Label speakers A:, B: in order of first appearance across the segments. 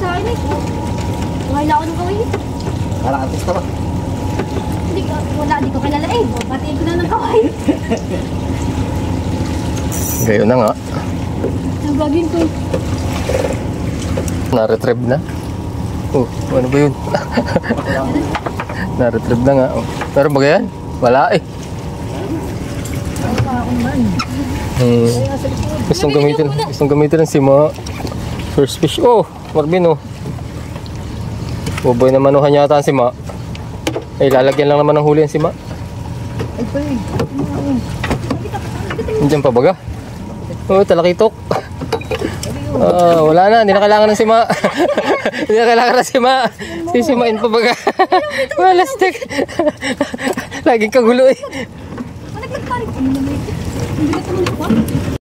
A: kakain eh. Kumain na ako ng kaway eh.
B: Parang artista ba?
A: Hindi ko kilala eh. Patiin ko na ng kaway.
C: Gayon na nga.
A: Ang gagawin ko.
C: Na-retrieve na. Oh, ano ba yun? Na-retrieve na nga. Oh. Pero ba yan? Wala eh. Gustong gamitin ng sima. First fish. Oh, Marvin oh. Buboy na manuhan yata ang sima. Eh, lalagyan lang naman ng huli ang sima.
B: Ay, pa eh.
C: Nandiyan pa baga? Oh, talakitok. Wala na, hindi na kailangan ng sima. Hindi na kailangan ng sima. Sisimain pa baga. Malastik. Laging kagulo eh.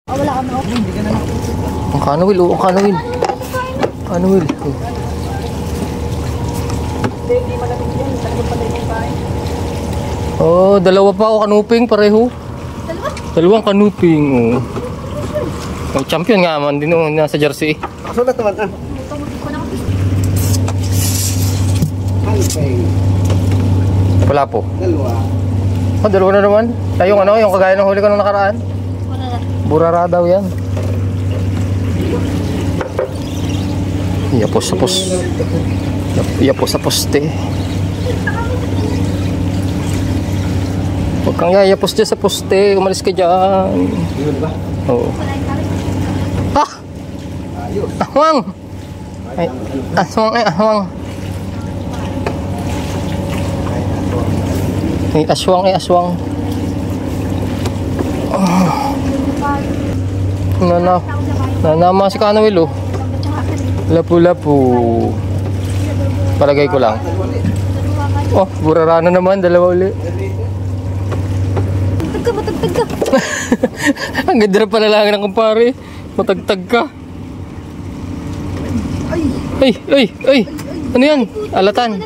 A: Wala ka na ako.
C: Ang kanawil, oh, ang kanawil. Kanawil. Oh, dalawa pa ako kanuping pareho. Dalawang kanuping. Oh. Oh, champion nga man din oh, nasa jersey.
B: Sulat naman ah.
C: Wala po.
B: Dalawa.
C: Oh, dalawa na naman. Yung ano, yung kagaya ng huli ko nung nakaraan. Burara daw yan. Yapos sa poste. Yapos sa poste. Huwag kang yayapos dyan sa poste. Umalis ka dyan. Oo. Ah! Ahwang! Ay, aswang ay aswang. Ay, aswang ay aswang. Nanama si Kanawil oh. Lapu-lapu. Palagay ko lang. Oh, burara na naman. Dalawa uli.
A: Matagtag ka.
C: Ang ganda na pala lang ng kumpare. Matagtag ka. Ay. Ano yan? Alatan.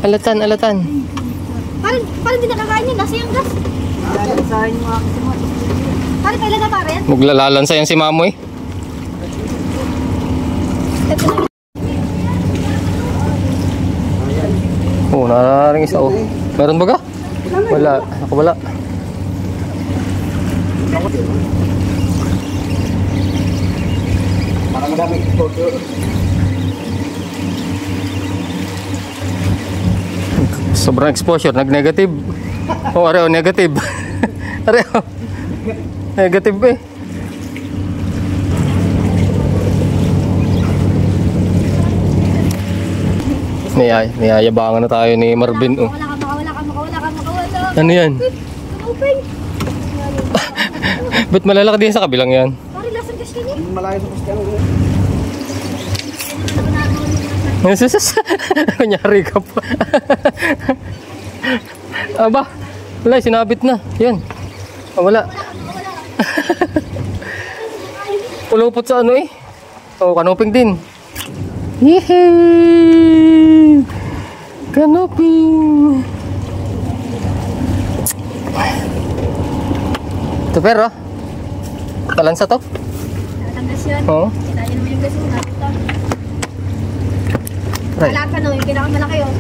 C: Alatan.
A: Parang hindi nakakain yun. Nasa yung gas. Lalasahin mo ako si Mamo. Parang kailan na pare?
C: Maglalalansa yan si Mamo eh. Oh, nararing isa oh. Meron ba ka? Wala. Ako wala.
B: Para madami photo.
C: Sobrang exposure, nag-negative. Oh, areo, negative. Areo. Negative eh. Niyayabangan na tayo ni Marvin. Oh.
A: Wala ka.
C: Ano yan?
A: Open.
C: Ba't malalaki din sa kabilang yan?
A: Pare, lasang gas ka niya.
B: Malayo sa poste ano.
C: Kunyari ka pa. Aba, wala, sinabit na. Yan. Wala. Pulupot sa ano eh. Oh, kanuping din. Yehey! Kanuping! Ito pero, talansa to?
A: Latang gas yun.
C: Oo.
A: Kaya naman yung gas mo natin to.
C: Right.
A: Wala ka no, yung pinakamalaki yun.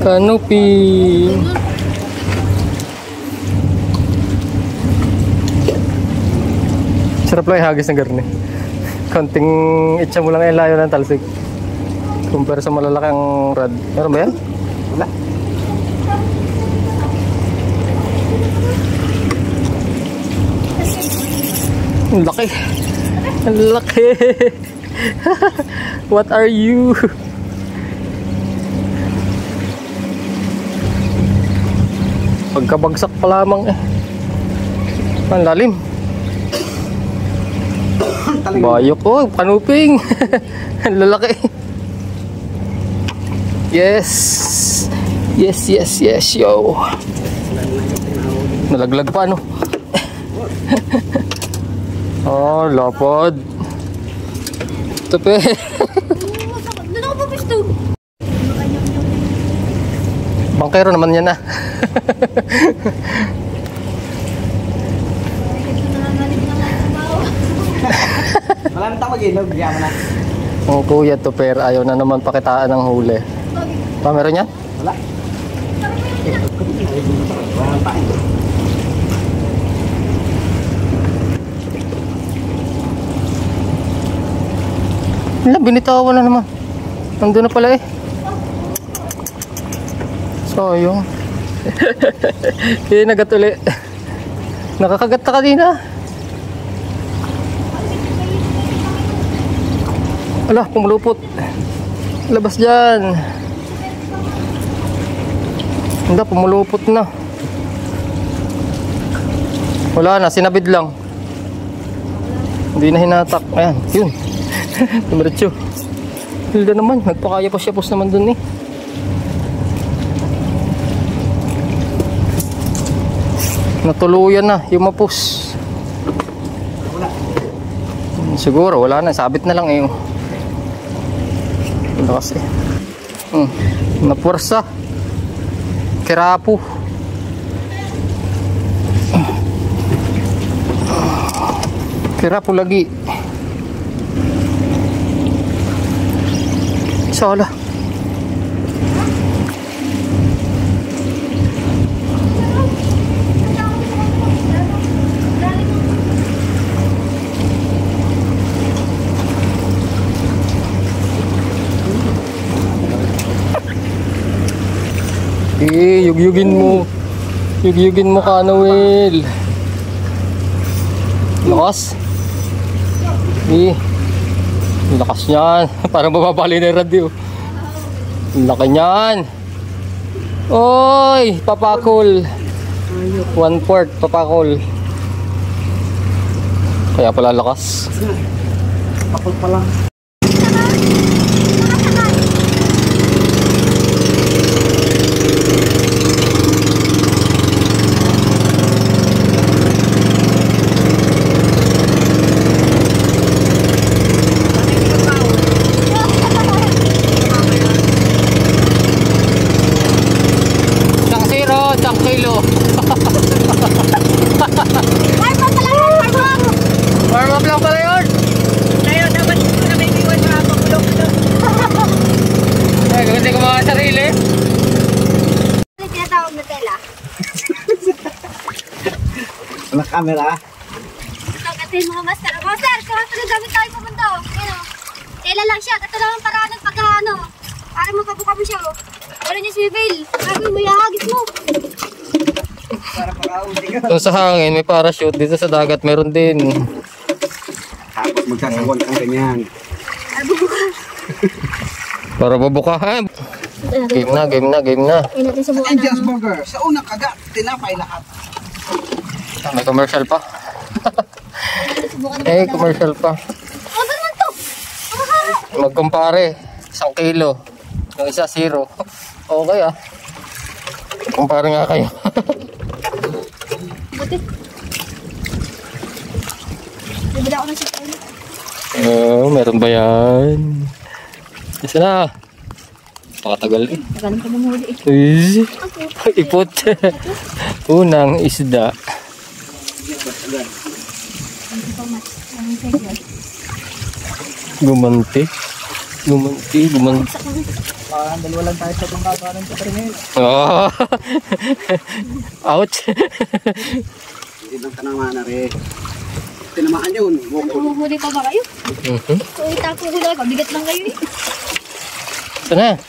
C: Kanuping! Sarap lang yung hagis ng garni. Konting itcha mo lang yung layo ng talsik. Kumpara sa malalaki ang rad. Meron ba yan?
B: Wala.
C: Ang laki. Ang laki. What are you? Pagkabagsak pa lamang eh. Ang lalim. Bayok oh, kanuping. Ang lalaki. Yes, yo. Nalaglag pa no. Oh, lapad. Tape.
A: Doon ako pupisto.
C: Bangkero naman yan ah.
B: Wala nang tawag ilog, bigyan mo na.
C: Ang kuya to pero ayaw na naman pakitaan ng huli. Pa, meron yan?
B: Wala. Wala pa eh.
C: Wala, binitawan na naman. Nandun na pala eh. Sayang. Kaya nagatuli. Nakakagat ka kanina. Ala, pumulupot. Labas dyan. Hindi, pumulupot na. Wala na, sinabid lang. Hindi na hinatak. Ayan, yun. Tumiretso. Hilda naman, nagpakaya pa siya. Pus naman dun eh. Natuluyan na yung mapus.
B: Wala.
C: Siguro wala na, sabit na lang eh. Wala kasi. Napursa. Kirapo. Kirapo lagi. Sala. Yugyugin mo. Yugyugin mo ka, Noel. Lakas. Lakas niyan. Parang bababali na yung radio. Laki niyan. Oy, papakol. 1/4 papakol. Kaya pala lakas.
B: Pakul pa lang.
C: Anak
B: camera.
A: Tagatin mga master. Master, kaya pala gamit tayo pumunta. Ano? Tela lang siya. Ito lang ang paraan ng pagkano. Para mapabuka mo siya. Wala niya swivel. Sabi mo, ihagis mo.
B: Para pag-audi ka.
C: So sa hangin, may parachute. Dito sa dagat, meron din.
B: Tapos magsasawal kang ganyan.
A: Ay, bubuka.
C: Para babuka. Game na, game na, game na.
A: Ay, natin sa buka
B: Angel's
A: na.
B: Burger. Sa unang kagat, tinapay lahat.
C: May commercial pa. Eh, commercial pa.
A: Ano ba naman to?
C: Magkumpare. 1 kilo. Yung isa, 0. Okay ah. Kumpare nga kayo.
A: Buti. Bibila ako ng sipay.
C: Meron ba yan? Isa na. Pakatagal eh.
A: Tagalan ka ng huli eh.
C: Uy, ipot. Unang isda. Gumanti. Gumanti, gumanti.
B: Parang dalawa lang tayo sa itong kakaroon sa Trinel.
C: Oh. Ouch.
B: Hindi lang tanaman na rin. Tinamaan yun.
A: Huli pa ba kayo? So, itapo ko lang. Bigat lang kayo eh.
C: Sana?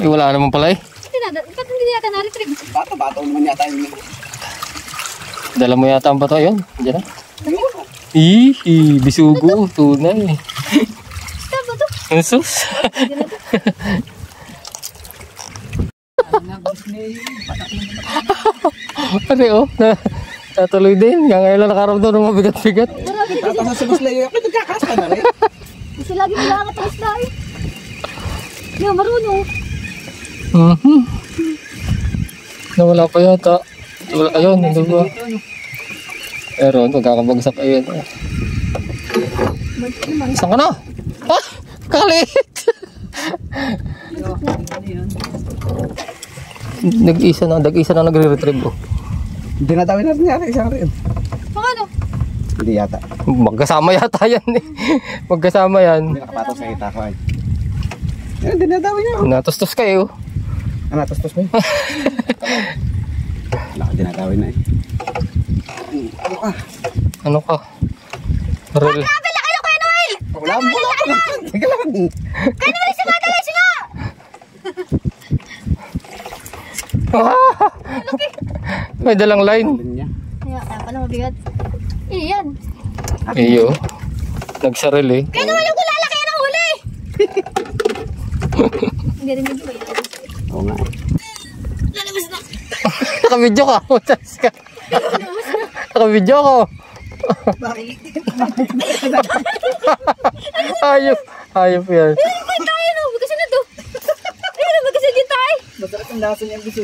C: Eh, wala naman pala eh.
A: Ba't hindi yata na-retrieve?
B: Bato naman yata yun.
C: Dala mo yata ang bato yun. Diyan na.
B: Ayun.
C: Bisugo. Tunay.
A: Saan ba to?
C: Jesus. Ano oh? Natuloy din. Ngayon lang nakaramdam ng mabigat-bigat.
B: Tapos sa Buslayo, ako nagkakasta na rin.
A: Kasi lagi mo lang at tayo. Hindi ako marunong.
C: Nawala pa yata. Wala, ayun, hindi ba? Pero magkakabagsak ayun. Saan ka na? Ah! Kalit! Nag-isa na nagre-retrieve oh.
B: Dinatawin natin yata isang rin.
A: Paano?
B: Hindi yata.
C: Magkasama yata yan eh. Magkasama yan.
B: Hindi nakapatong sa hita ko ay. Yan, dinadawi niya.
C: Natustos kayo.
B: Ano, tos mo? Wala ka dinadawi na eh. Ano ka?
C: Ano ka? Real.
A: Grabe, laki na Kuya Noel!
B: Wala mo lang. Teka lang.
A: Kuya Noel, si Madala, si nga!
C: May dalang line.
B: Niya.
A: Kaya pala mabigat. Iyan.
C: Iyo. Nagsaril eh.
A: Kuya Noel, yung kulala kaya ng huli! Ang galing din ba yun?
B: Oo nga.
A: Lalabas na.
C: Naka-video ka. Utas ka. Naka-video ko. Ayop. Ayop yan.
A: Ay, tayo no, magasin na to. Ayun, magasin din tayo.
B: Masarap ang lasa niya ang gusto.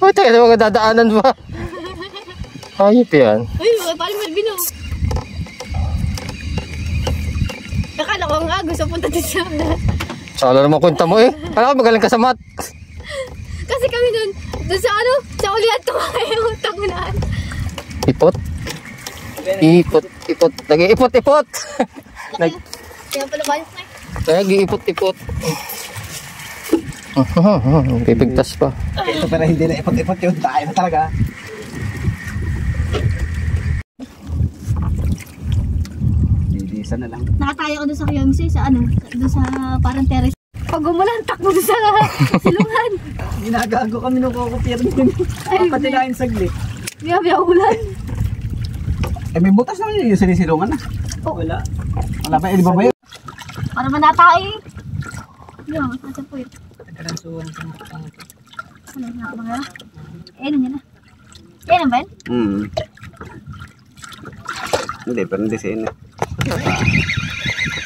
C: Oh, tayo na mga dadaanan ba? Ayop yan.
A: Ay, parang Melvin oh. Akala ko nga, gusto punta din sa
C: Sala naman kwenta mo eh. Alam ko magaling ka sa mat.
A: Kasi kami dun sa ano, sa ulihan tumayo, tagunan.
C: Ipot. Ipot. Ipot. Nag-iipot. Ipot.
A: Kaya pala balis na
C: Nag-iipot. Ipot. Pipigtas pa.
B: Ito pero hindi na ipot-ipot yun. Tayo na talaga. Didisa na lang.
A: Nakataya ko doon sa Kiyomsi, sa ano, doon sa parang terrace. Pag umulan, takbo doon sa silungan.
B: Ginagago kami nung kukupir din. Papatilain saglit.
A: Biya ulan.
B: Eh may butas naman yun yung sinisilungan na.
A: Oh.
B: Wala. Wala ba? Eh di ba ba yun?
A: Para manatay. Yo, nasa po yun. Ano na mga? Eh, nandiyan na. Eh, na ba yun?
B: Hindi, pero hindi siya yun.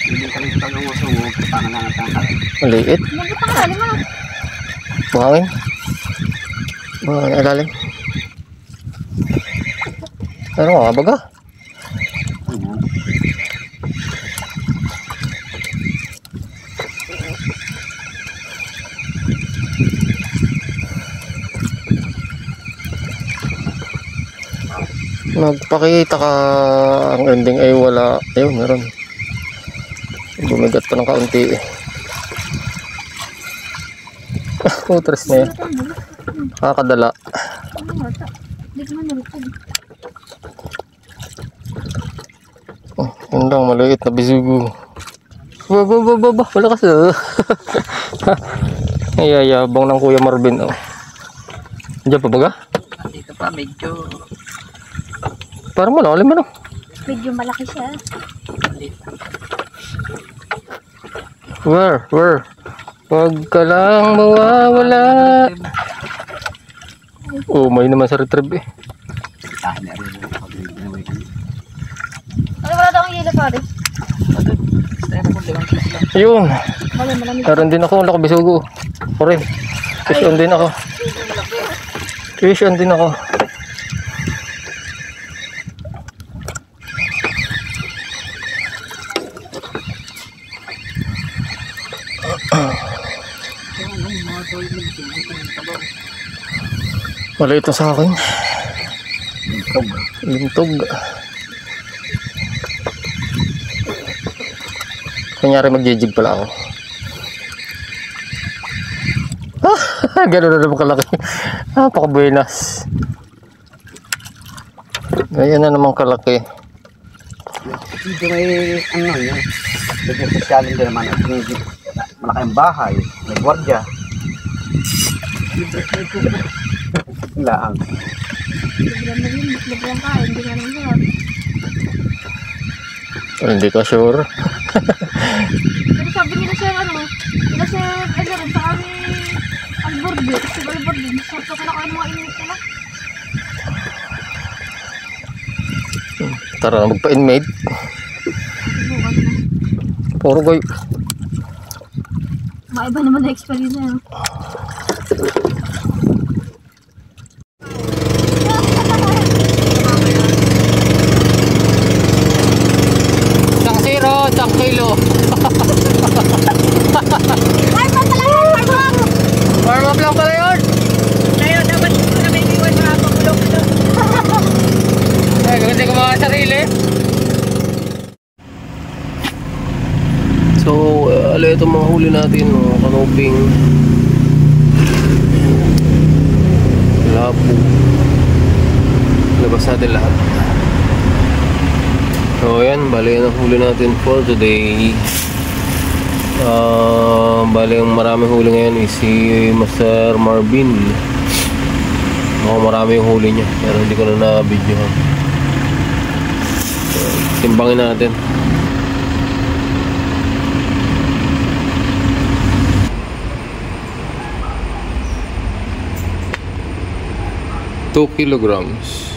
B: Hindi kami tagang waso mo. Paano lang ang tangkal.
C: Maliit.
A: Nagkita ka, lima.
C: Buhangin. Buhangin alalim. Ano nga baga? Nagpakita ka ang ending ay wala. Ayun, meron. Bumigat pa ng kaunti eh. Utres na yan. Kakadala.
A: Ano nga ito? Hindi ko man nalutod.
C: Oh, yun lang, maliit na bisugo. Baba, wala kasi. Ayayabang ng Kuya Marvin. Oh. Diyan pa baga?
B: Dito pa, medyo
C: Parang malalim ano?
A: Medyo malaki siya.
C: Where? Huwag ka lang mawawala. Oh, may naman sa retrieve eh.
B: tahan na rin yung pag-inaway kami.
A: Ano wala daw ang yelo pare?
C: Yun.
A: Malamig.
C: Meron din ako, laki bisugo. Ako rin. Fish on din ako. Fish on din ako. Wala ito sa akin. Lintog. Kanyari mag-jig pala ako. Gano'n na naman kalaki. Napaka-buenas. Ganyan na naman kalaki.
B: Dito may ano yun. Medyo sosyalin din naman. Malaking bahay. May gwardiya. Laang.
A: Biglang na rin, biglang ka, hindi nga naman yun.
C: Hindi ka sure.
A: Pero sabi nila siya, ano, nila siya, rin sa kami, Alborde, si Alborde, sa kinakain mga init nila.
C: Tara na magpa-inmate.
A: Bukan na.
C: Puro goy.
A: Maiba naman na experience na yun.
C: Isang zero, isang kilo.
A: Ay, patalayan, pardon!
C: Warm up lang pala yun.
A: Ngayon, dapat ko na may iwan mga pagulong-ulong.
C: huli natin, mga kanuping. Lapo. Labas natin lahat. So yan, bali yan ang huli natin for today. Bali ang maraming huli ngayon is si Master Marvin. Marami yung huli niya, pero hindi ko na na-video. So, timbangin natin. 2 kilograms.